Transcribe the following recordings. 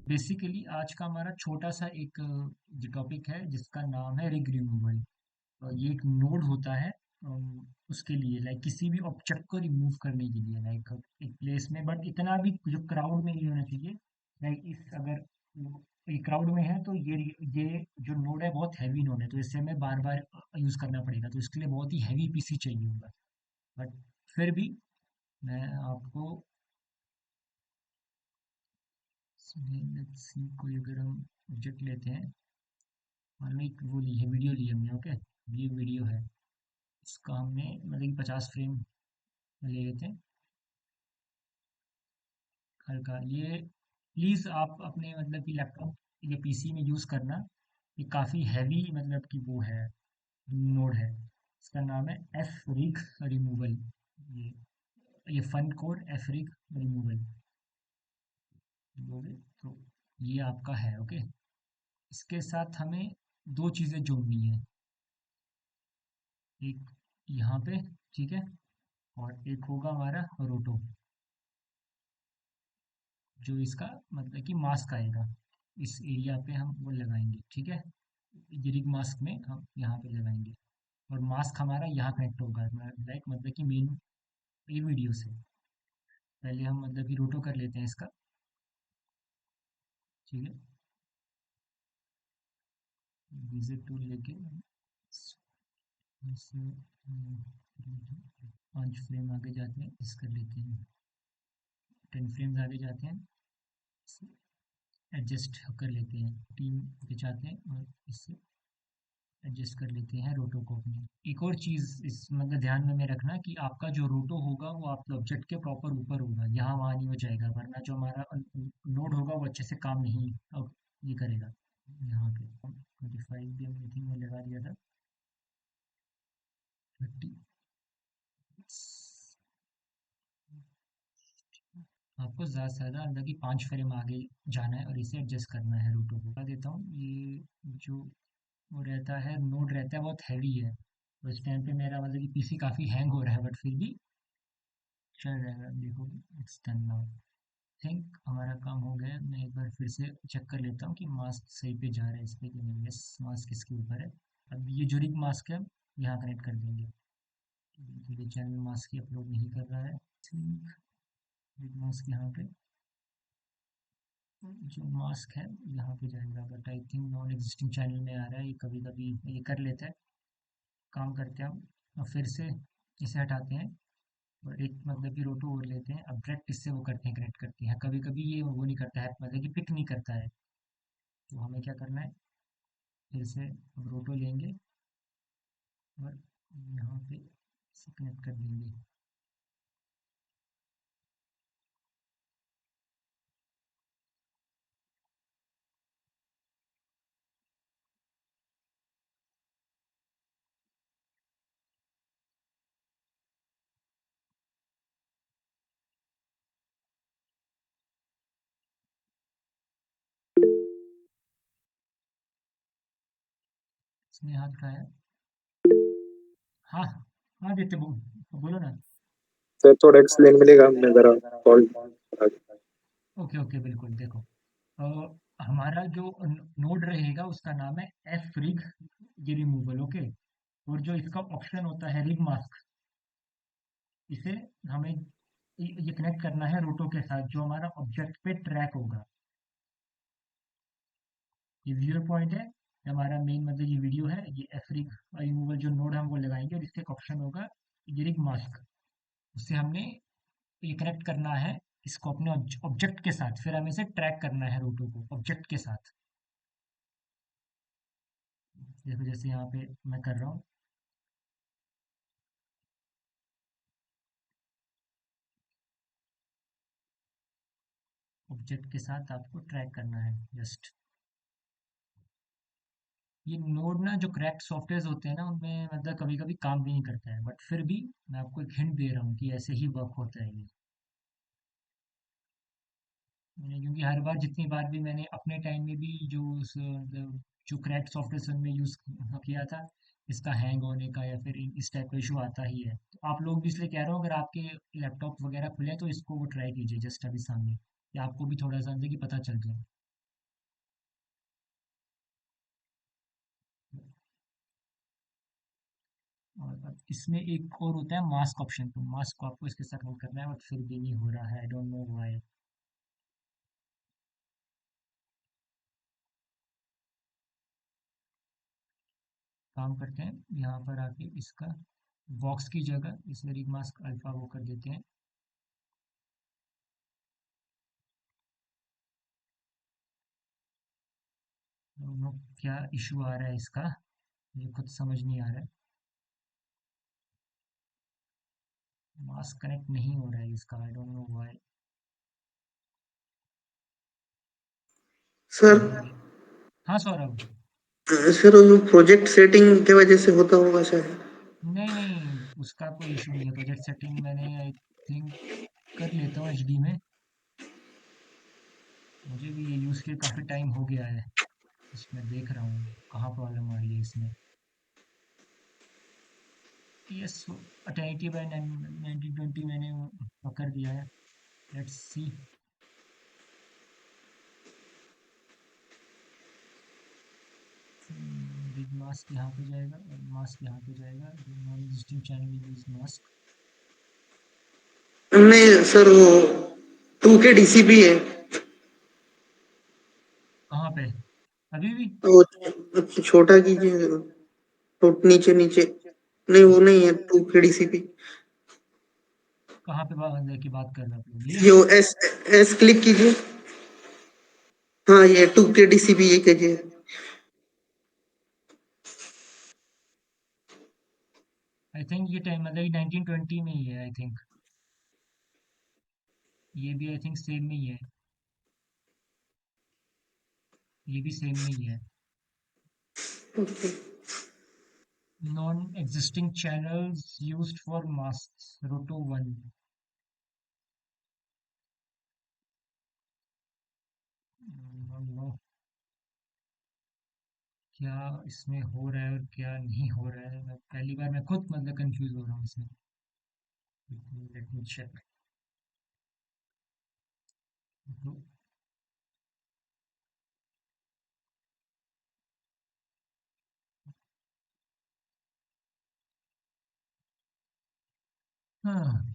Basically आज का हमारा छोटा सा एक जो टॉपिक है जिसका नाम है रिग रिमूवल। ये एक नोड होता है उसके लिए लाइक किसी भी ऑब्जेक्ट को रिमूव करने के लिए लाइक एक प्लेस में, बट इतना भी जो क्राउड में नहीं होना चाहिए। लाइक इस अगर ये क्राउड में है तो ये जो नोड है बहुत हैवी नोड है, तो इससे हमें बार बार यूज करना पड़ेगा, तो इसके लिए बहुत ही हैवी पीसी चाहिए होगा। बट फिर भी मैं आपको लेट्स सी, कोई अगर हम ऑब्जेक्ट लेते हैं, मान लो एक वो ली है, वीडियो ली हमने, ओके। ये वीडियो है, इसका हमने मतलब कि 50 फ्रेम ले लेते हैं हल्का। ये प्लीज़ आप अपने मतलब कि लैपटॉप या पीसी में यूज़ करना। ये काफ़ी हैवी मतलब कि वो है, नोड है। इसका नाम है एफ रिग रिमूवल। ये ये fun code F rig removal लोगे तो ये आपका है, ओके। इसके साथ हमें दो चीज़ें जोड़नी है, एक यहाँ पे, ठीक है, और एक होगा हमारा रोटो, जो इसका मतलब कि मास्क आएगा, इस एरिया पे हम वो लगाएंगे, ठीक है। ये रिग मास्क में हम यहाँ पे लगाएंगे, और मास्क हमारा यहाँ कनेक्ट होगा लाइक मतलब कि मेन ये वीडियो से। पहले हम मतलब कि रोटो कर लेते हैं इसका, ठीक है। विजिट टूल लेके इससे 5 फ्रेम आगे जाते हैं, इस कर लेते हैं, 10 फ्रेम्स आगे जाते हैं, एडजस्ट कर लेते हैं, टीम पे जाते हैं और इससे एडजस्ट कर लेते हैं रोटो को अपने। एक और चीज़ इस मतलब ध्यान में रखना कि आपका जो रोटो होगा वो आप ऑब्जेक्ट के प्रॉपर ऊपर होगा, यहाँ वहाँ नहीं हो जाएगा, वरना जो हमारा नोड होगा वो अच्छे से काम नहीं अब ये करेगा। यहाँ पे 25 भी हमने थिंक में लगा दिया था, 30। आपको ज़्यादा से ज़्यादा अंदर की 5 फ्रेम आगे जाना है और इसे एडजस्ट करना है रोटो को। बता देता हूँ, ये जो वो रहता है, नोड रहता है, बहुत हैवी है, तो इस टाइम पे मेरा मतलब कि पीसी काफ़ी हैंग हो रहा है, बट फिर भी चल रहेगा। देखो, इट्स डन नाउ। थिंक हमारा काम हो गया। मैं एक बार फिर से चेक कर लेता हूँ कि मास्क सही पे जा रहा है इस पे कि नहीं। यस, मास्क इसके ऊपर है। अब ये जो रिग मास्क है यहाँ कनेक्ट कर देंगे। ये चैनल मास्क ही अपलोड नहीं कर रहा है। ठीक, रिग मास्क यहाँ पे, जो मास्क है यहाँ पे जाएगा, but I think non existing channel में आ रहा है। ये कभी कभी ये कर लेता है। काम करते हैं हम, और फिर से इसे हटाते हैं और एक मतलब कि रोटो और लेते हैं। अब डायरेक्ट इससे वो करते हैं, कनेक्ट करते हैं। कभी कभी ये वो नहीं करता है, मतलब कि पिक नहीं करता है, तो हमें क्या करना है, फिर से अब रोटो लेंगे और यहाँ पे इसे कनेक्ट कर देंगे। इसमें हाथ का है। हाँ, हाँ देते बोलो ना। सर थोड़ा एक्सप्लेन मिलेगा, मैं ज़रा कॉल। ओके ओके, बिल्कुल। देखो, हमारा जो नोड रहेगा उसका नाम है एफ रिग ये रिमूवल, ओके। और जो इसका ऑप्शन होता है रिग मास्क, इसे हमें ये कनेक्ट करना है रोटो के साथ, जो हमारा ऑब्जेक्ट पे ट्रैक होगा। ये व्यूअर पॉइंट है, ये हमारा मेन मतलब ये वीडियो है। ये एफरिक रिमूवल जो नोड हम वो लगाएंगे, और इसका एक ऑप्शन होगा गिरिक मास्क, उससे हमने ये कनेक्ट करना है इसको अपने ऑब्जेक्ट के साथ। फिर हमें इसे ट्रैक करना है रोटो को ऑब्जेक्ट के साथ। देखो जैसे यहाँ पे मैं कर रहा हूँ, ऑब्जेक्ट के साथ आपको ट्रैक करना है जस्ट। ये नोड ना, जो क्रैक्ड सॉफ्टवेयर होते हैं ना, उनमें मतलब कभी कभी काम भी नहीं करता है, बट फिर भी मैं आपको एक हिंट दे रहा हूँ कि ऐसे ही वर्क होता है ये। क्योंकि हर बार, जितनी बार भी मैंने अपने टाइम में भी जो मतलब जो क्रैक्ड सॉफ्टवेयर उनमें यूज़ किया था, इसका हैंग होने का या फिर इस टाइप का इशू आता ही है। तो आप लोग भी, इसलिए कह रहा हूँ, अगर आपके लैपटॉप वगैरह खुले हैं तो इसको वो ट्राई कीजिए जस्ट अभी सामने, या आपको भी थोड़ा सा अंदर की पता चल जाए। और अब इसमें एक और होता है मास्क ऑप्शन, तो मास्क को आपको इसके साथ कनेक्ट करना है बट फिर भी नहीं हो रहा है, आई डोंट नो व्हाई। काम करते हैं, यहाँ पर आके इसका बॉक्स की जगह इस रीड मास्क अल्फा वो कर देते हैं। दोनों क्या इशू आ रहा है इसका, मुझे खुद समझ नहीं आ रहा है। मास्क कनेक्ट नहीं हो रहा है इसका, I don't know why. Sir हाँ सौरभ। सर वो प्रोजेक्ट सेटिंग के वजह से होता होगा शायद। नहीं नहीं, उसका कोई इशू नहीं है, प्रोजेक्ट सेटिंग मैंने आई थिंक कर लेता हूँ एचडी में। मुझे भी ये यूज़ किए काफ़ी टाइम हो गया है, इसमें देख रहा हूँ कहाँ प्रॉब्लम आ रही है इसमें। यस, 1080 by 1920 मैंने कर दिया है। Let's see. बिग मास्क यहाँ पे जाएगा और मास्क यहाँ पे जाएगा, non existing channel use mask. नहीं सर वो 2K DCP है। कहाँ पे? अभी भी? वो छोटा कीजिए तो नीचे नीचे। नहीं वो नहीं है 2K DCP। कहाँ पे की बात कर रहे हो आप लोग, ये? ये वो एस एस क्लिक कीजिए। हाँ ये 2K DCP ये कीजिए। आई थिंक ये टाइम मतलब 1920 में ही है आई थिंक। ये भी आई थिंक सेम में ही है, ये भी सेम में ही है। Non existing channels used for mask रोटो 1। नो, क्या इसमें हो रहा है और क्या नहीं हो रहा है, मैं पहली बार मैं खुद मतलब कंफ्यूज हो रहा हूँ इसमें। Let me check. हाँ।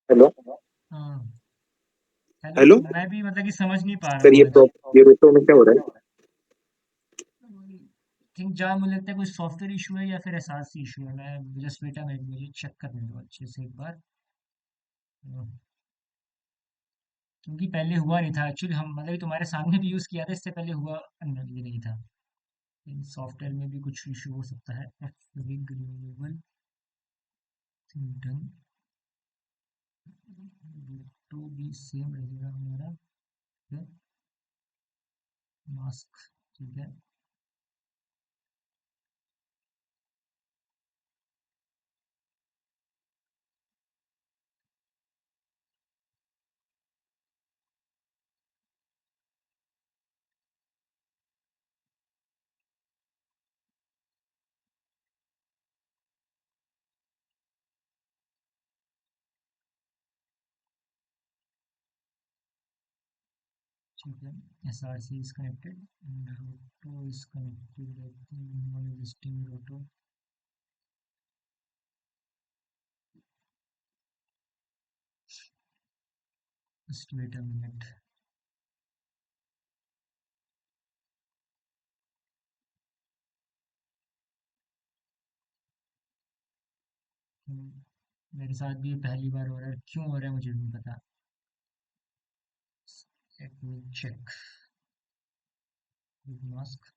हेलो। हाँ। हेलो, हेलो मैं भी मतलब कि समझ नहीं पा रहा सर, हूँ आज। ये रोटो में क्या हो रहा है? थिंक जहाँ मुझे लगता है कोई सॉफ्टवेयर इशू है या फिर एसआरसी इशू है, मैं जस्ट वेट अ मिनट, मुझे चेक करने दो अच्छे से एक बार। क्योंकि पहले हुआ नहीं था एक्चुअली, हम मतलब कि तुम्हारे सामने भी यूज़ किया था, इससे पहले हुआ ये नहीं था। इन सॉफ्टवेयर में भी कुछ इशू हो सकता है। रिग रिमूवल डन, तो भी सेम रहेगा हमारा। मास्क, ठीक है। ठीक है, S R C is connected, roto is connected, non existing roto. Just wait a minute. मेरे साथ भी ये पहली बार हो रहा है, क्यों हो रहा है मुझे नहीं पता। Let me check mask.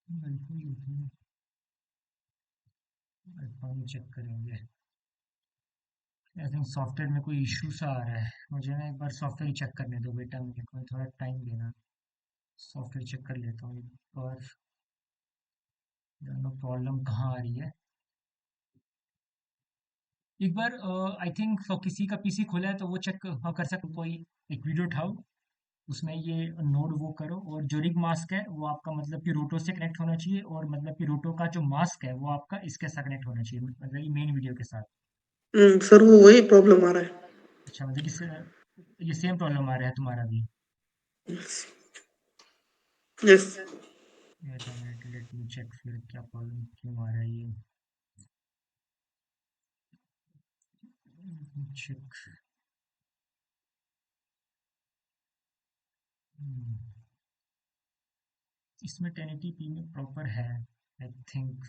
बिल्कुल बिल्कुल। पानी चेक करेंगे। आई थिंक सॉफ्टवेयर में कोई इशू सा आ रहा है। मुझे ना एक बार सॉफ्टवेयर चेक करने दो बेटा, मेरे को थोड़ा टाइम देना। सॉफ्टवेयर चेक कर लेता हूँ एक बार, जानो प्रॉब्लम कहाँ आ रही है। एक बार आई थिंक किसी का पीसी खोला है तो वो चेक कर सकते, कोई एक वीडियो उठाओ, उसमें ये नोड वो करो, और जो रिग मास्क है वो आपका मतलब कि रोटो से कनेक्ट होना चाहिए, और मतलब कि रोटो का जो मास्क है वो आपका इसके साथ कनेक्ट होना चाहिए, मतलब ये मेन वीडियो के साथ। सर वो वही प्रॉब्लम आ रहा है। अच्छा, मतलब कि ये सेम प्रॉब्लम आ रहा है तुम्हारा भी। Yes. Wait a minute, let me check फिर क्या प्रॉब्लम क्यों आ रहा है ये। चेक। इसमें 1080p में प्रॉपर है आई थिंक।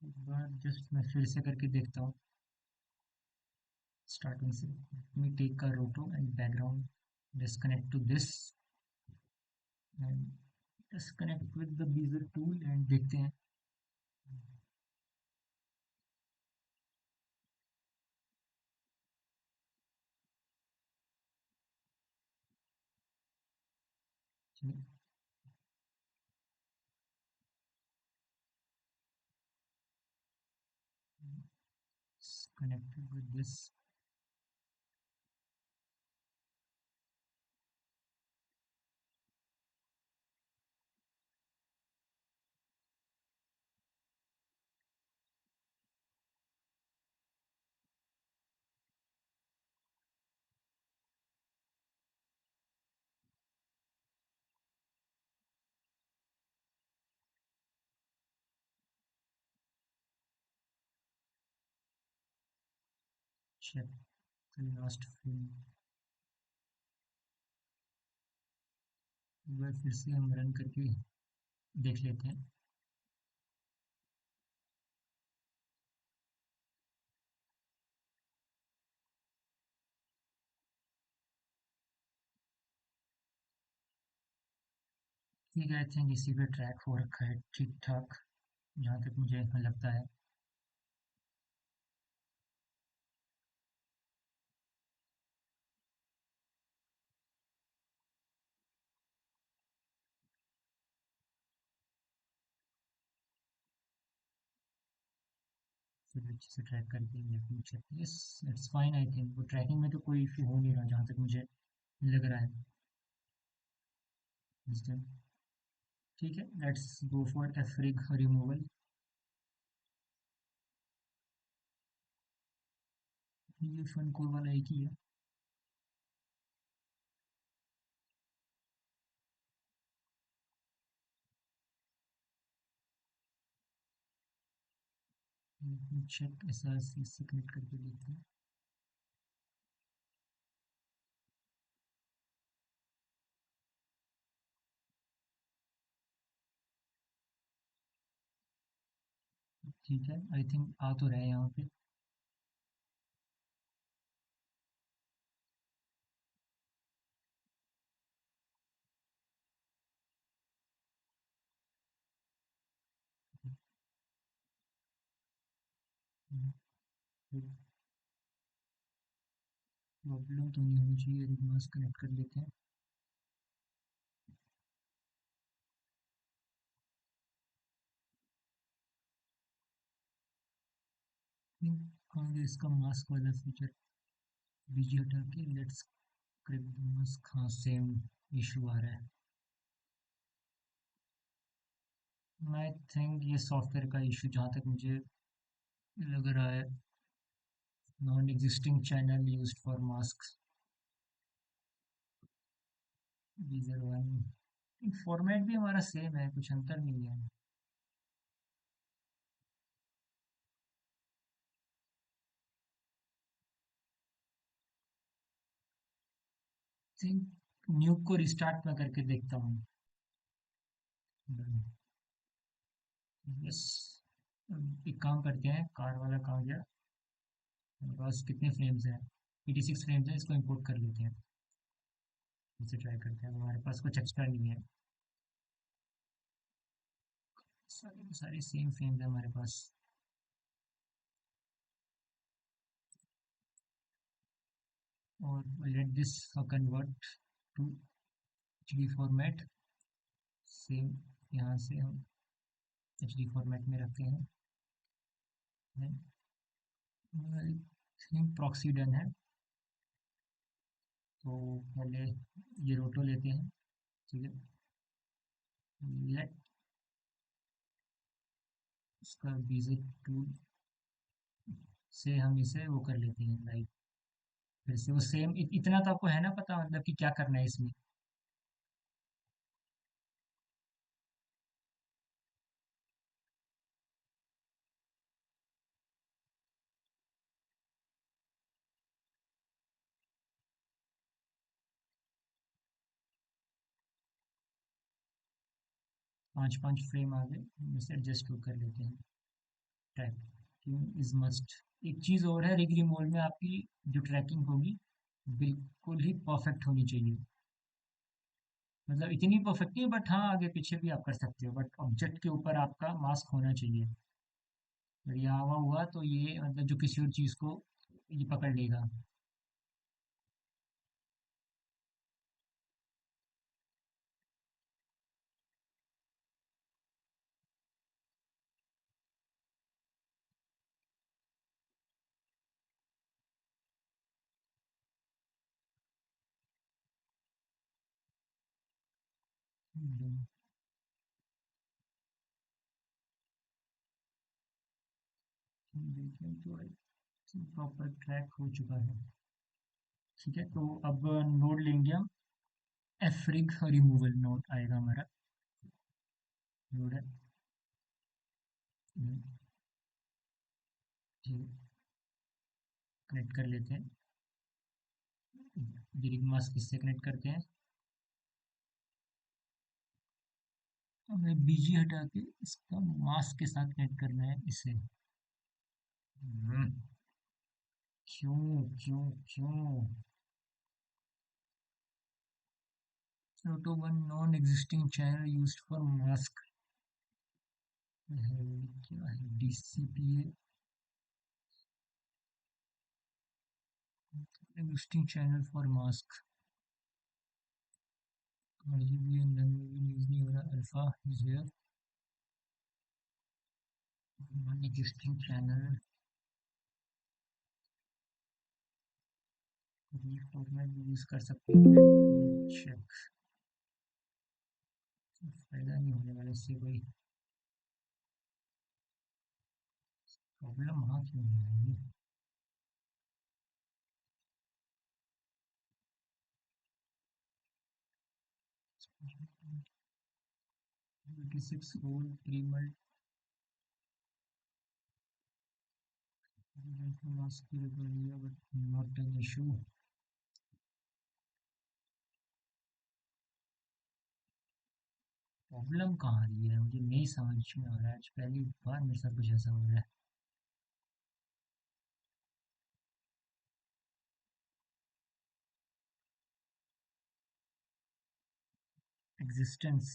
एक बार जस्ट मैं फिर से करके देखता हूँ स्टार्टिंग से। मी take a roto and background, disconnect to this and disconnect with the bezier tool and देखते हैं। Connected with this. Check last frame. एक बार फिर से हम रन करके देख लेते हैं। ठीक है, आई थिंक इसी पे ट्रैक हो रखा है ठीक ठाक, जहाँ तक मुझे लगता है। फिर अच्छे से ट्रैक करके let me check. Yes, it's fine. I think वो ट्रैकिंग में तो कोई इशू हो नहीं रहा जहाँ तक मुझे लग रहा है इस टाइम। ठीक है, लेट्स गो फॉर एफरिग रिमूवल। ये फन कोर वाला एक ही है। चेक एस आर सी से कनेक्ट करके देखते हैं। ठीक है, आई थिंक आ तो रहा है यहाँ पे। प्रॉब्लम तो नहीं होनी चाहिए, रिमास कनेक्ट कर लेते हैं। कहाँ गया इसका मास्क वाला फीचर। बीजी हटा के लेट्स क्रिप द मास्क। हाँ, सेम इशू आ रहा है। आई थिंक ये सॉफ्टवेयर का इशू जहाँ तक मुझे लग रहा है। Non existing channel used for mask. Bezier one format भी हमारा सेम है, कुछ अंतर नहीं है। थिंक न्यूक को रिस्टार्ट में करके देखता हूँ। बस एक काम करते हैं, कार वाला कहाँ गया? मेरे पास कितने फ्रेम्स हैं? 86 फ्रेम्स हैं, इसको इंपोर्ट कर लेते हैं। इसे ट्राई करते हैं, हमारे पास कुछ एक्स्ट्रा नहीं है। सारे सारे सेम फ्रेम्स हैं हमारे पास। और let this convert to HD format. Same यहाँ से हम एचडी फॉर्मेट में रखते हैं। आई थिंक प्रॉक्सी डन है, तो पहले ये रोटो लेते हैं। ठीक है, लेट इसका विजिट टूल से हम इसे वो कर लेते हैं लाइक, फिर से वो सेम। इतना तो आपको है ना पता, मतलब कि क्या करना है इसमें? 5 5 फ्रेम आगे हम इसे एडजस्ट कर लेते हैं। Tracking is must. एक चीज़ और है, रिग रिमूवल में आपकी जो ट्रैकिंग होगी बिल्कुल ही परफेक्ट होनी चाहिए। मतलब इतनी परफेक्ट नहीं, बट हाँ आगे पीछे भी आप कर सकते हो, बट ऑब्जेक्ट के ऊपर आपका मास्क होना चाहिए। अगर यहाँ हुआ हुआ तो ये मतलब जो किसी और चीज़ को ये पकड़ लेगा। देखें तो प्रॉपर ट्रैक हो चुका है। ठीक है, तो अब नोड लेंगे हम। एफ रिग रिमूवल नोड आएगा हमारा। नोड है। कनेक्ट कर लेते हैं। रिग मास्क किससे कनेक्ट करते हैं? हमें बीजी हटा के इसका मास्क के साथ कनेक्ट करना है इसे। हम्म, क्यों क्यों क्यों? Auto one non-existing channel used for mask है। क्या है? DCPA existing channel for mask। और ये भी नन में भी यूज नहीं हो रहा। Alpha is here, non existing channel. Format भी यूज कर सकते हैं। चेक, फायदा नहीं होने वाला इससे कोई। प्रॉब्लम वहाँ क्यों नहीं आएगी? 26 होल 3 मल्ट मास्क की लिया, but not an issue. Problem कहाँ आ रही है मुझे नहीं समझ में आ रहा है। आज पहली बार मेरे साथ कुछ ऐसा हो रहा है। एग्जिस्टेंस।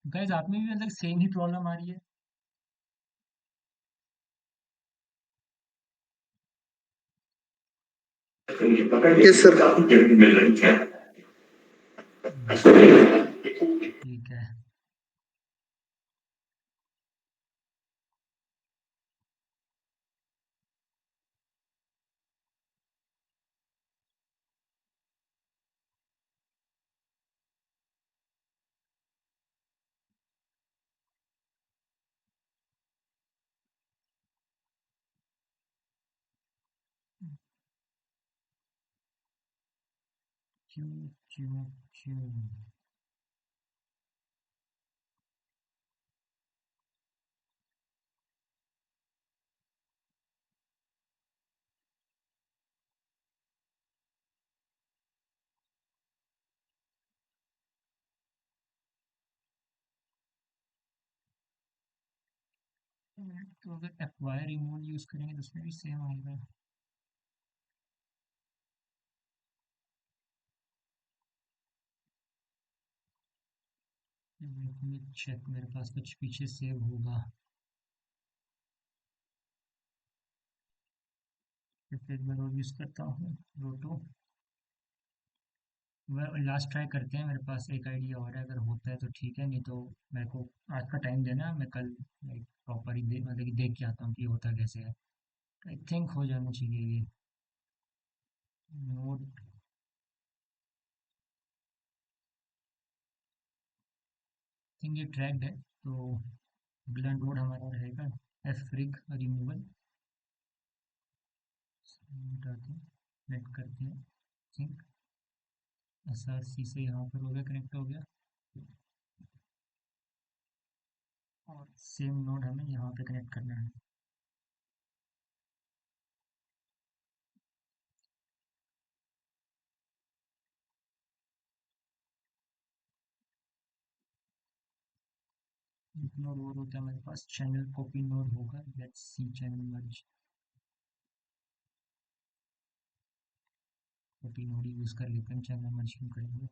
गाइस आप में भी मतलब सेम ही प्रॉब्लम आ रही है? Yes sir. ठीक है। क्यों क्यों क्यों? तो अगर एक्वायर रिमूव यूज करेंगे तो उसमें भी सेम आएगा। लेट मी चेक, मेरे पास कुछ पीछे सेव होगा। फिर एक बार और यूज करता हूँ रोटो। वह लास्ट ट्राई करते हैं, मेरे पास एक आइडिया और है, अगर होता है तो ठीक है, नहीं तो मेरे को आज का टाइम देना, मैं कल प्रॉपर ही मतलब कि देख के आता हूँ कि होता कैसे है। आई थिंक हो जाना चाहिए ये। नोट, थिंक ये ट्रैक्ड है, तो अगला नोड हमारा रहेगा एफ रिग रिमूवल। हटाते हैं, नेट करते हैं। थिंक एस आर सी से यहाँ पर हो गया, कनेक्ट हो गया। और सेम नोड हमें यहाँ पे कनेक्ट करना है। एक नोड और होता है हमारे पास, चैनल कॉपी नोड होगा। Let's see channel merge, copy node use कर लेते हैं, चैनल मर्ज क्यों करेंगे।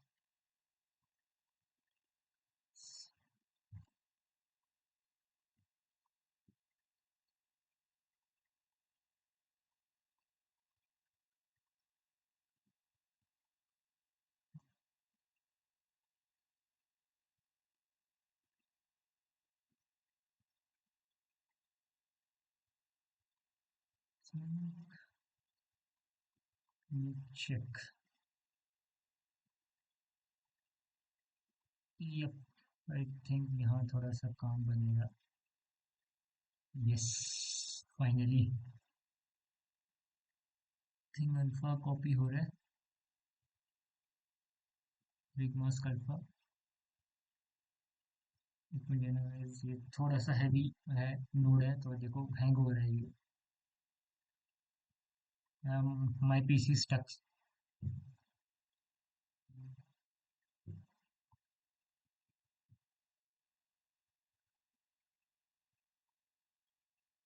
चेक, यप, आई थिंक यहाँ थोड़ा सा काम बनेगा। Yes, finally thing alpha copy हो रहा है। बिग मास्क अल्फा, इसमें लेना है, ये थोड़ा सा हैवी है, नोड है, तो देखो हैंग हो रहा है ये। माई पीसी स्टक।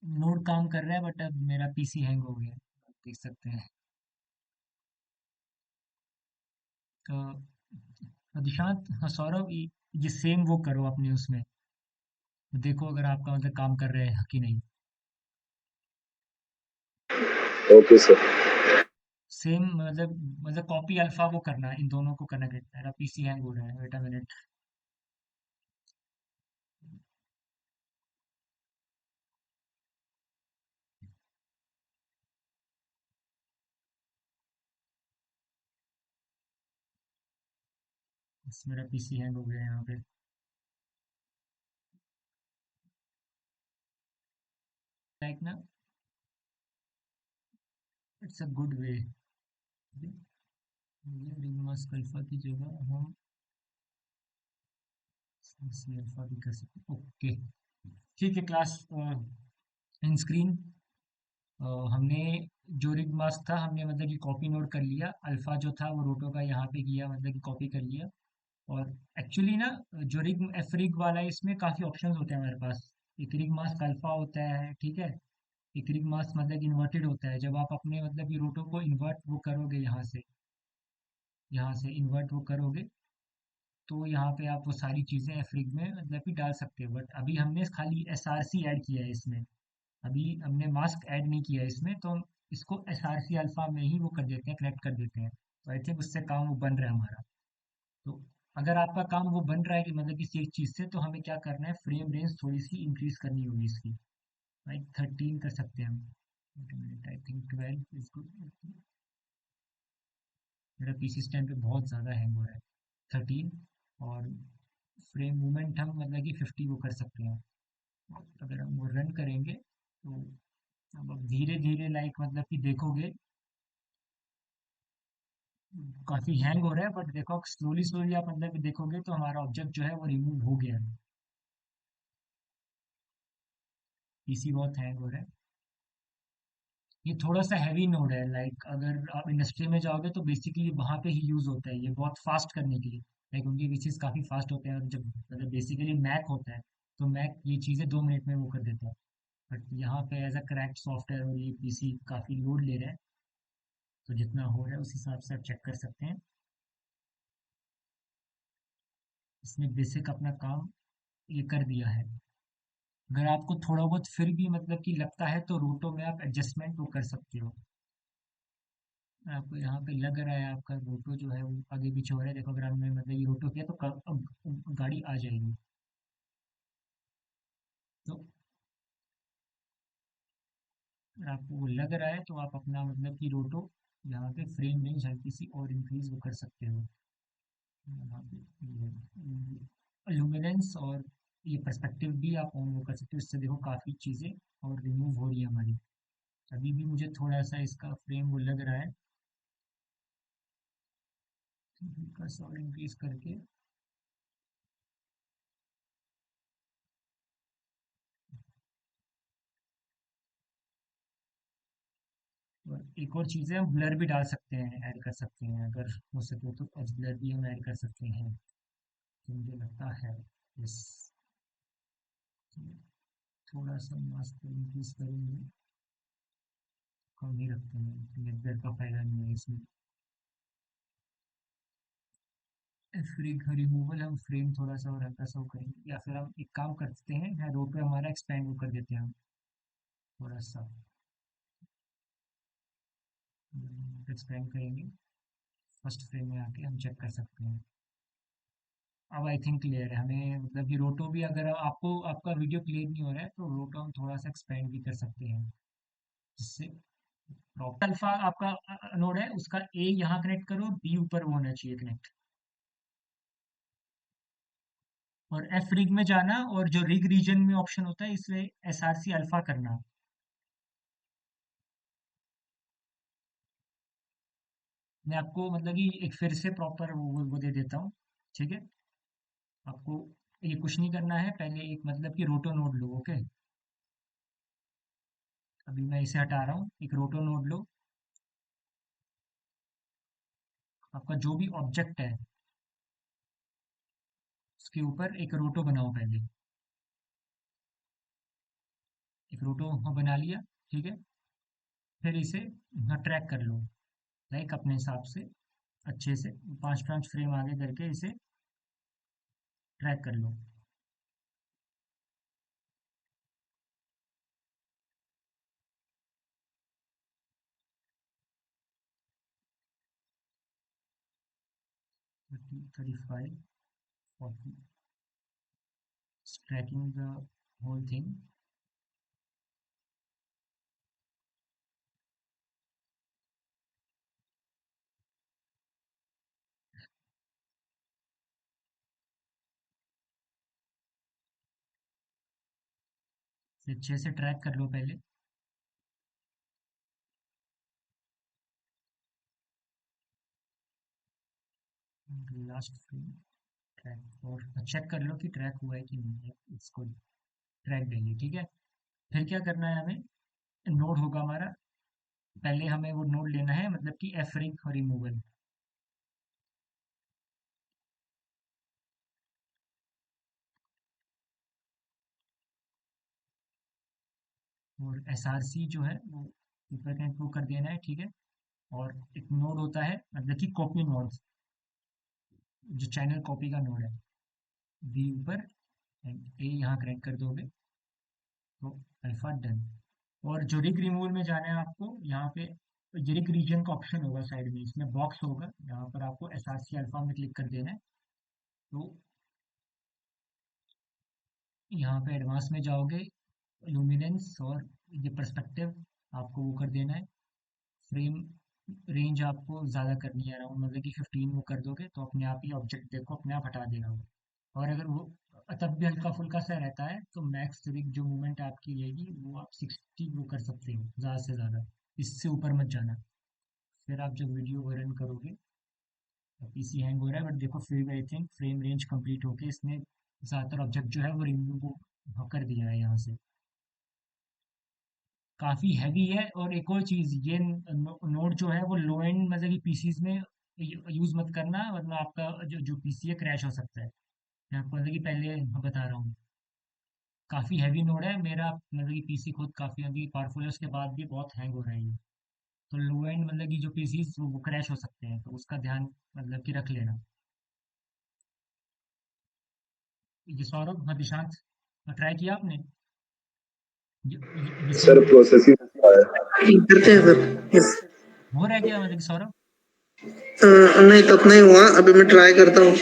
नोड काम कर रहा है बट अब मेरा पीसी हैंग हो गया, आप देख सकते हैं। तो दिशांत, हाँ सौरभ, ये सेम वो करो अपने उसमें, देखो अगर आपका मतलब काम कर रहे हैं कि नहीं। Okay sir. सेम मतलब कॉपी अल्फा वो करना है, इन दोनों को करना है। मेरा पीसी हैंग हो रहा है, वेट अ मिनट। बस मेरा पीसी हैंग हो गया यहाँ पे। लाइक ना, इट्स अ गुड वे। ये रिंग मास्क अल्फा की जगह हम सी अल्फा भी कर सकते हैं। ओके, ठीक है क्लास। इन स्क्रीन हमने जो रिग मास्क था, हमने मतलब कि कॉपी नोट कर लिया, अल्फा जो था वो रोटो का यहाँ पे किया, मतलब कि कॉपी कर लिया। और एक्चुअली ना, जो रिग एफ रिग वाला है, इसमें काफ़ी ऑप्शंस होते हैं हमारे पास। एक रिग मास्क अल्फा होता है, ठीक है। एक रिग मास्क मतलब इन्वर्टेड होता है, जब आप अपने मतलब कि रोटो को इन्वर्ट वो करोगे, यहाँ से इन्वर्ट वो करोगे, तो यहाँ पे आप वो सारी चीज़ें एफ रिग में मतलब कि डाल सकते हो। बट अभी हमने खाली एस आर सी ऐड किया है इसमें, अभी हमने मास्क ऐड नहीं किया है इसमें, तो हम इसको एस आर सी अल्फा में ही वो कर देते हैं, कनेक्ट कर देते हैं। तो आई थिंक उससे काम वो बन रहा है हमारा। तो अगर आपका काम वो बन रहा है कि मतलब किसी एक चीज़ से, तो हमें क्या करना है, फ्रेम रेंज थोड़ी सी इंक्रीज करनी होगी इसकी। लाइक 13 कर सकते हैं हम। I think 12 is good. मेरा पीसी स्टैंड पे बहुत ज़्यादा हैंग हो रहा है। 13, और फ्रेम मूवमेंट हम मतलब कि 50 वो कर सकते हैं। अगर हम वो रन करेंगे तो अब धीरे धीरे लाइक मतलब कि देखोगे, काफी हैंग हो रहा है, बट देखो स्लोली स्लोली आप मतलब देखोगे तो हमारा ऑब्जेक्ट जो है वो रिमूव हो गया है। पीसी बहुत हैंग हो रहा है। ये थोड़ा सा हैवी नोड है, लाइक अगर आप इंडस्ट्री में जाओगे तो बेसिकली वहां पे ही यूज होता है ये बहुत फास्ट करने के लिए। लाइक उनके पीसीस काफी फास्ट होते हैं, और जब मतलब बेसिकली मैक होता है तो मैक ये चीजें 2 मिनट में वो कर देता है। बट यहाँ पे एज अ क्रैक्ड सॉफ्टवेयर और ये पीसी काफी लोड ले रहा है, तो जितना हो रहा है उस हिसाब से आप चेक कर सकते हैं। इसने बेसिक अपना काम ये कर दिया है। अगर आपको थोड़ा बहुत फिर भी मतलब कि लगता है तो रूटो में आप एडजस्टमेंट वो कर सकते हो। आपको यहाँ पे लग रहा है आपका रूटो जो है वो आगे पीछे हो रहा है, देखो अगर हमने मतलब ये रूटो किया तो गाड़ी आ जाएगी। तो अगर आपको वो लग रहा है तो आप अपना मतलब कि रोटो यहाँ पे फ्रेम रेंज हल्की सी और इंक्रीज वो कर सकते हो। यहाँ पे लुमिनेंस और ये पर्सपेक्टिव भी आप ऑन वो कर सकते हो, इससे देखो काफ़ी चीज़ें और रिमूव हो रही है हमारी। अभी भी मुझे थोड़ा सा इसका फ्रेम वो लग रहा है, हल्का सा और इंक्रीज करके। और एक और चीज़ है, हम ब्लर भी डाल सकते हैं, ऐड कर सकते हैं, अगर हो सके तो एज ब्लर भी हम ऐड कर सकते हैं। तो मुझे लगता है इस थोड़ा सा मास्क इंक्रीज करेंगे, कम ही रखते हैं, ब्लर का फायदा नहीं है इसमें। फ्री रिमूवल हम फ्रेम थोड़ा सा और हल्का सा वो करेंगे, या फिर हम एक काम करते हैं रो पे हमारा एक्सपेंड वो कर देते हैं हम थोड़ा सा एक्सपेंड करेंगे। फर्स्ट फ्रेम में आके हम चेक कर सकते हैं। अब आई थिंक क्लियर है हमें, मतलब कि रोटो भी अगर आपको आपका वीडियो क्लियर नहीं हो रहा है तो रोटो हम थोड़ा सा एक्सपेंड भी कर सकते हैं, जिससे प्रॉपर अल्फा आपका नोड है उसका ए यहाँ कनेक्ट करो, बी ऊपर वो होना चाहिए कनेक्ट। और एफ रिग में जाना, और जो रिग रीजन में ऑप्शन होता है इसमें एस आर सी अल्फा करना। मैं आपको मतलब कि एक फिर से प्रॉपर वो दे देता हूँ, ठीक है। आपको ये कुछ नहीं करना है, पहले एक मतलब कि रोटो नोड लो, ओके। अभी मैं इसे हटा रहा हूँ, एक रोटो नोड लो। आपका जो भी ऑब्जेक्ट है उसके ऊपर एक रोटो बनाओ पहले। एक रोटो बना लिया, ठीक है। फिर इसे ट्रैक कर लो, लाइक अपने हिसाब से अच्छे से 5 5 फ्रेम आगे करके इसे ट्रैक कर लो। 30 35 40, tracking the whole thing। अच्छे से ट्रैक कर लो पहले। लास्ट फ्रेम ट्रैक, और चेक कर लो कि ट्रैक हुआ है कि नहीं है, इसको ट्रैक देंगे, ठीक है। फिर क्या करना है हमें, नोड होगा हमारा, पहले हमें वो नोड लेना है मतलब कि एफ रिग और रिमूवल, और एस आर सी जो है वो ऊपर का वो कर देना है, ठीक है। और एक नोड होता है मतलब कि कॉपी नोड, जो चैनल कॉपी का नोड है, बी ऊपर एंड ए यहाँ कनेक्ट कर दोगे तो अल्फा डन। और जो रिग रिमूवल में जाना है आपको, यहाँ पे रिग रीजन का ऑप्शन होगा साइड में, इसमें बॉक्स होगा, यहाँ पर आपको एस आर सी अल्फा में क्लिक कर देना है। तो यहाँ पे एडवांस में जाओगे, लुमिनेंस और ये पर्सपेक्टिव आपको वो कर देना है। फ्रेम रेंज आपको ज़्यादा करनी है, अराउंड मतलब कि 15 वो कर दोगे तो अपने आप ही ऑब्जेक्ट देखो अपने आप हटा देगा वो। और अगर वो तब भी हल्का फुल्का सा रहता है तो मैक्स रिग जो मूवमेंट आपकी रहेगी वो आप 60 वो कर सकते हो ज़्यादा से ज़्यादा, इससे ऊपर मत जाना। फिर आप जब वीडियो रन करोगे पीसी हैंग हो रहा है, बट देखो फिर भी I think frame range complete होके इसने ज़्यादातर ऑब्जेक्ट जो है वो रिमूव कर दिया है यहाँ से। काफ़ी हैवी है। और एक और चीज़, ये नोड जो है वो लो एंड मतलब कि पीसीज में यूज़ मत करना, वरना आपका जो जो पीसी है क्रैश हो सकता है। मैं आपको मतलब कि पहले बता रहा हूँ। काफ़ी हैवी नोड है मेरा, मतलब कि पीसी खुद काफ़ी अभी पावरफुल है, उसके बाद भी बहुत हैंग हो रहा है ये। तो लो एंड मतलब कि जो पीसीज वो क्रैश हो सकते हैं, तो उसका ध्यान मतलब कि रख लेना। ये सौरभ, हाँ दिशांत, ट्राई किया आपने? ये सर सेम प्रोसेसिंग है। करते हैं सर। यस। हो रहा है क्या मतलब कि सौरभ? नहीं तब नहीं हुआ, अभी मैं ट्राई करता हूँ।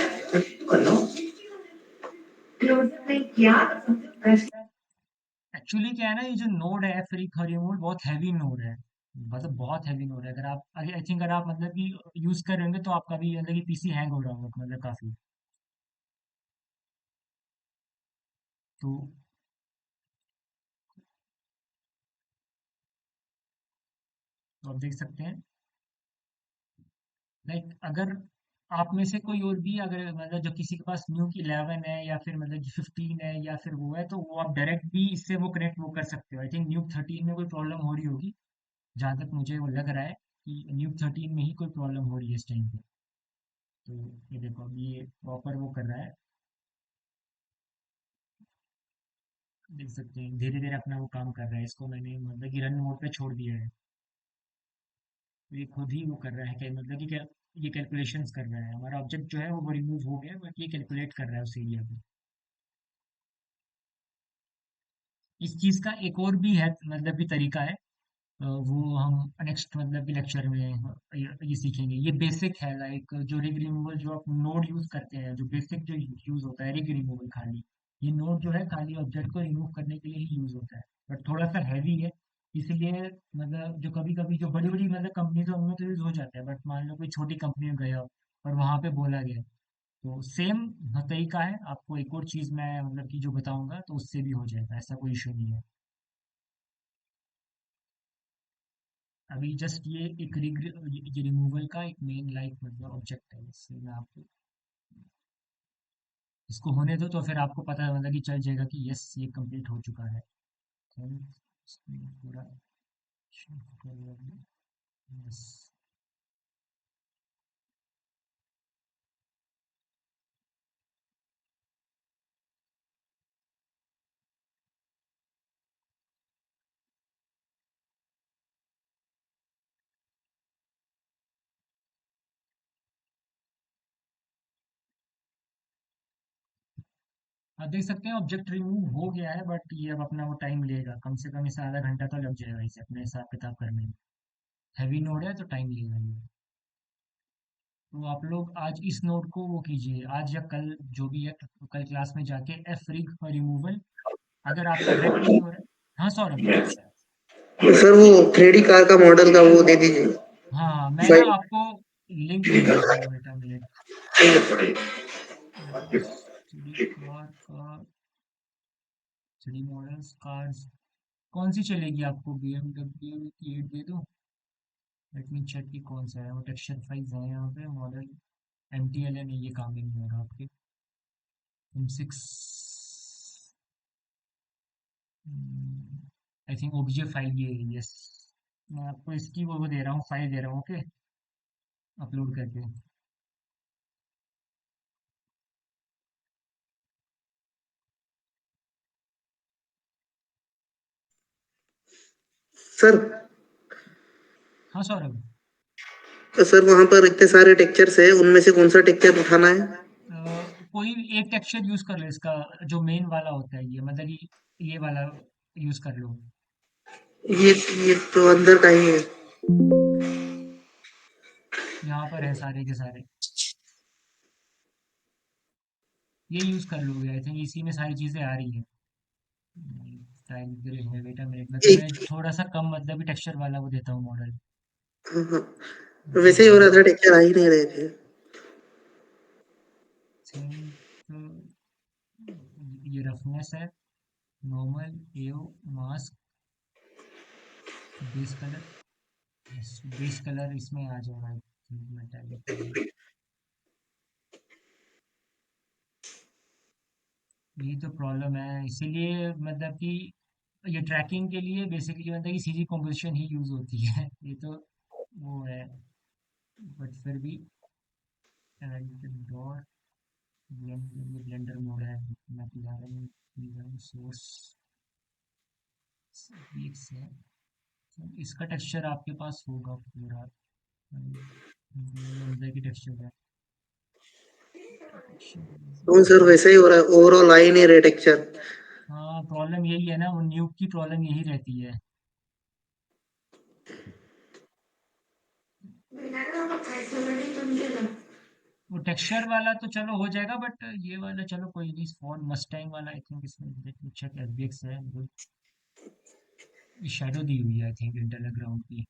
एक्चुअली क्या है ना, ये जो नोड है फ्री थ्योरीमोल बहुत हैवी नोड है। मतलब बहुत हैवी नोड है। अगर आप आई थिंक अगर आप मतलब कि यूज कर रहे होंगे तो आपका भी मतलब कि पीसी हैंग हो रहा होगा मतलब काफी। तो आप देख सकते हैं, लाइक अगर आप में से कोई और भी अगर मतलब जो किसी के पास न्यूक 11 है या फिर मतलब कि 15 है या फिर वो है, तो वो आप डायरेक्ट भी इससे वो कनेक्ट वो कर सकते हो। आई थिंक न्यूक 13 में कोई प्रॉब्लम हो रही होगी, जहाँ तक मुझे वो लग रहा है कि न्यूक 13 में ही कोई प्रॉब्लम हो रही है इस टाइम पे। तो ये देखो अब ये प्रॉपर वो कर रहा है, देख सकते हैं धीरे धीरे अपना वो काम कर रहा है। इसको मैंने मतलब कि रन मोड पे छोड़ दिया है, तो ये खुद ही वो कर रहा है क्या मतलब कि क्या, ये कैलकुलेशंस कर रहा है। हमारा ऑब्जेक्ट जो है वो रिमूव हो गया, बट ये कैलकुलेट कर रहा है उस एरिया पे। इस चीज़ का एक और भी है मतलब कि तरीका है, वो हम नेक्स्ट मतलब कि लेक्चर में ये सीखेंगे। ये बेसिक है, लाइक जो रिग रिमूवल जो आप नोड यूज करते हैं, जो बेसिक जो यूज होता है रिग रिमूवल खाली, ये नोड जो है खाली ऑब्जेक्ट को रिमूव करने के लिए ही यूज होता है। बट थोड़ा सा हैवी है, इसलिए मतलब जो कभी कभी जो बड़ी बड़ी मतलब कंपनीज है उनमें तो यूज हो जाता है, बट मान लो कोई छोटी कंपनी में गया हो और वहां पे बोला गया, तो सेम तरीका है। आपको एक और चीज मैं मतलब कि जो बताऊंगा तो उससे भी हो जाएगा, ऐसा कोई इशू नहीं है। अभी जस्ट ये एक ये रिमूवल का एक मेन लाइक मतलब ऑब्जेक्ट है, इससे मैं आपको इसको होने दो, तो फिर आपको पता मतलब कि चल जाएगा कि यस ये कंप्लीट हो चुका है। तो इसमें पूरा shift कर लेंगे। यस। आप देख सकते हैं ऑब्जेक्ट रिमूव हो गया है, बट ये अब अपना वो टाइम लेगा, कम से कम इसे आधा घंटा तो लग जाएगा इसे अपने हिसाब किताब करने में। हैवी नोड है तो टाइम लेगा ये। तो आप लोग आज इस नोड को वो कीजिए, आज या कल जो भी है, तो कल क्लास में जाके एफ रिग रिमूवल, अगर आपका डायरेक्ट नहीं हो रहा है। हाँ सौरभ। सर वो 3D कार का मॉडल का वो दे दीजिए हाँ मैं ना फाइल। आपको लिंक भेज देता हूँ, एक मिनट। मेरे पास थ्री कार का, थ्री मॉडल्स कार्स, कौन सी चलेगी आपको? बी एम डब्ल्यू की 8 दे दो? लेट मी चेक कि कौन सा है। वो टेक्सचर फाइल्स हैं यहाँ पे, मॉडल एम टी एल है नहीं, ये काम ही नहीं होगा आपके। M six, I think OBJ file ये है, यस। मैं आपको इसकी वो दे रहा हूँ, फाइल दे रहा हूँ, ओके, अपलोड करके। सर। हाँ सौरभ। तो सर वहां पर इतने सारे टेक्चर्स है, उनमें से कौन सा टेक्चर उठाना है? कोई एक टेक्सचर यूज कर लो इसका, जो मेन वाला होता है ये मतलब कि ये वाला यूज कर लो। ये ये तो अंदर का ही है। यहाँ पर है सारे के सारे, ये यूज कर लोगे। आई थिंक इसी में सारी चीजें आ रही है। स्टाइल ग्रे है, वेट अ मिनट, मैं एक। तुम्हें थोड़ा सा कम मतलब कि टेक्सचर वाला वो देता हूँ मॉडल। हाँ, हाँ। वैसे ही हो रहा था, टेक्चर आ ही नहीं रहे थे। ये रफनेस है, normal, AO, mask, base colour. Base colour इसमें आ जाएगा, मेटालिक। यही तो प्रॉब्लम है, इसीलिए मतलब कि ये ट्रैकिंग के लिए बेसिकली मतलब कि सीजी कॉम्पोजिशन ही यूज होती है ये तो वो है। बट फिर भी डॉट ब्लेंडर मोड है, मैं सोर्स है। तो इसका टेक्सचर आपके पास होगा पूरा, ये अंदर की टेक्सचर है। तो सर वैसा ही हो रहा है, ओवरऑल आ ही नहीं रहे टेक्सचर। हाँ प्रॉब्लम यही है ना, वो न्यूक की प्रॉब्लम यही रहती है। वो टेक्सचर वाला तो चलो हो जाएगा, बट ये वाला चलो कोई नहीं, फोन मस्टैंग वाला आई थिंक इसमें चेक एफबीएक्स है गुड। शैडो दी हुई है आई थिंक इंटरनल ग्राउंड की।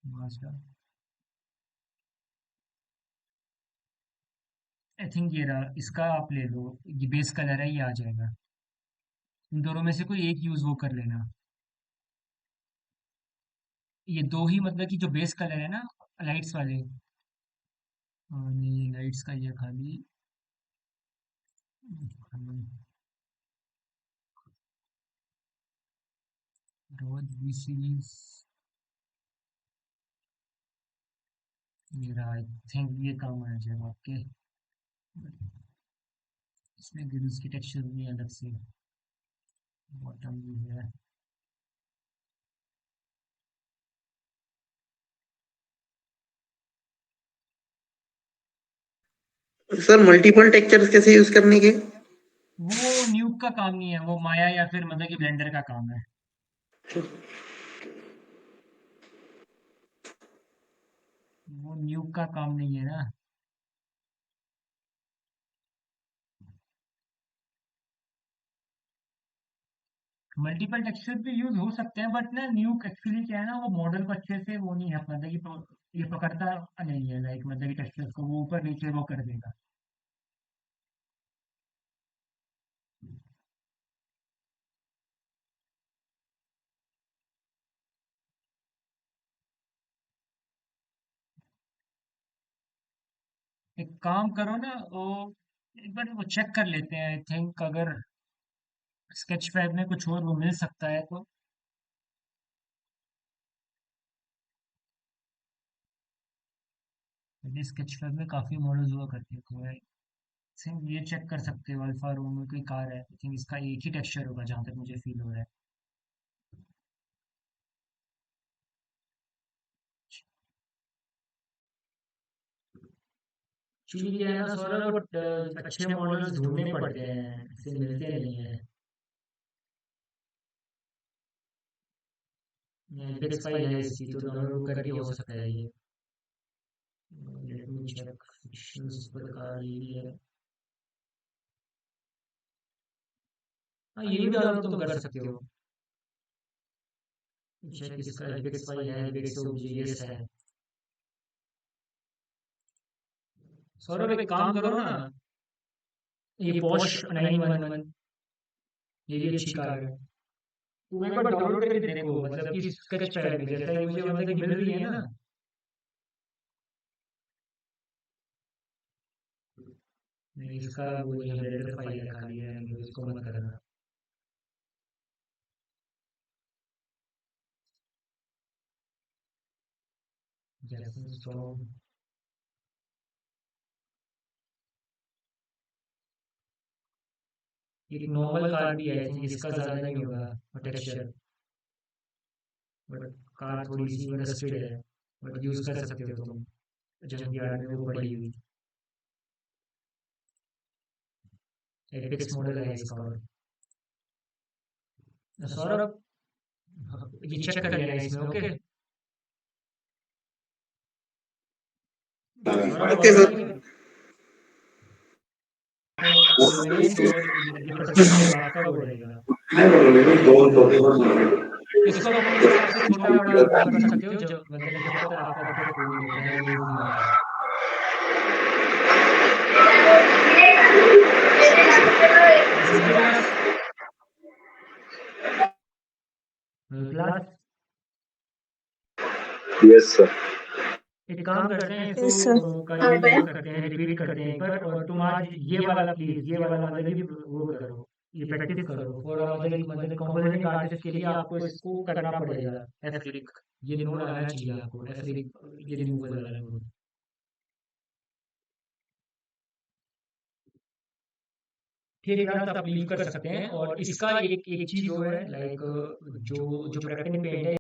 मास्टर आई थिंक ये रहा, इसका आप ले लो, ये बेस कलर है, ये आ जाएगा। इन दोनों में से कोई एक यूज वो कर लेना। ये दो ही मतलब कि जो बेस कलर है ना, लाइट्स वाले। नहीं लाइट्स का ये खाली डॉट बी सीरीज मेरा आई थिंक ये काम आ जाएगा आपके। इसमें ग्रिल्स की टेक्सचर भी अलग से, बॉटम भी है। सर मल्टीपल टेक्सचर्स कैसे यूज करने के? वो न्यूक का काम नहीं है, वो माया या फिर मतलब कि ब्लेंडर का काम है। वो न्यूक का काम नहीं है ना। मल्टीपल टेक्सचर भी यूज हो सकते हैं, बट ना न्यूक एक्चुअली क्या है ना, वो मॉडल को अच्छे से वो नहीं है मतलब कि ये पकड़ता नहीं है, लाइक मतलब कि टेक्सचर को वो ऊपर नीचे वो कर देगा। एक काम करो ना, वो एक बार वो चेक कर लेते हैं, आई थिंक अगर स्केच फैब में कुछ और वो मिल सकता है तो। पहले स्केच फैब में काफी मॉडल्स हुआ करते थे, आई थिंक ये चेक कर सकते हो, अल्फा रोमियो की कार है, आई थिंक इसका एक ही टेक्सचर होगा जहां तक मुझे फील हो रहा है। एक्चुअली क्या है ना सौरभ, अच्छे मॉडल्स ढूंढने पड़ते हैं, ऐसे मिलते नहीं है। एपेक्स फाइल है इसकी, तो डाउनलोड करके हो सकता है ये। Let me check, fiction super car ये है। हाँ ये भी डाउनलोड तुम कर सकते हो। चेक इसका एपेक्स फाइल है, एपेक्स ओबीजेएस है। सौरभ एक काम करो ना, ये पॉश 911 ये भी अच्छी कार है, तुम एक बार डाउनलोड करके देखो, मतलब कि स्केच पैड में जैसा ही मुझे मतलब कि मिल रही है ना। नहीं इसका वो नहीं है, ब्लेंडर फाइल है खाली है, मतलब इसको मत करना। जैसे स्टॉक एक नॉर्मल कार भी है, आई थिंक इसका ज्यादा नहीं होगा टेक्सचर, बट कार थोड़ी सी रस्टेड है, बट यूज कर सकते हो तुम, जंक यार्ड में वो पड़ी हुई। एपेक्स मॉडल है इसका। और सौरभ ये चेक कर लेना इसमें, ओके। सौरभ ओके आवाज आ रही सर। है? तो ये मेन डोर, ये फर्स्ट डोर आपका वो रहेगा। इसको अपने हिसाब से छोटा बड़ा वो कर सकते हो, जब मतलब कि जब तक आपका ऑब्जेक्ट वो नहीं होता है, मूव नहीं होता है। Middle class, middle class. Yes, sir. एक काम करते हैं इसको यस सर। कल भी कर सकते हैं, रिपीट करते हैं एक बार। और तुम आज ये वाला प्लीज, ये वाला मतलब कि वो करो, ये प्रैक्टिस करो। फॉर मतलब कंपोजिंग आर्टिस्ट के लिए आपको इसको करना पड़ेगा। एथलिक, ये नोड आना चाहिए आपको, एथलिक, ये रिमूवल वाला नोड। ठीक है क्लास, आप लीव कर सकते हैं। और इसका एक एक चीज और है, लाइक जो जो प्रैक्टिस पेंट है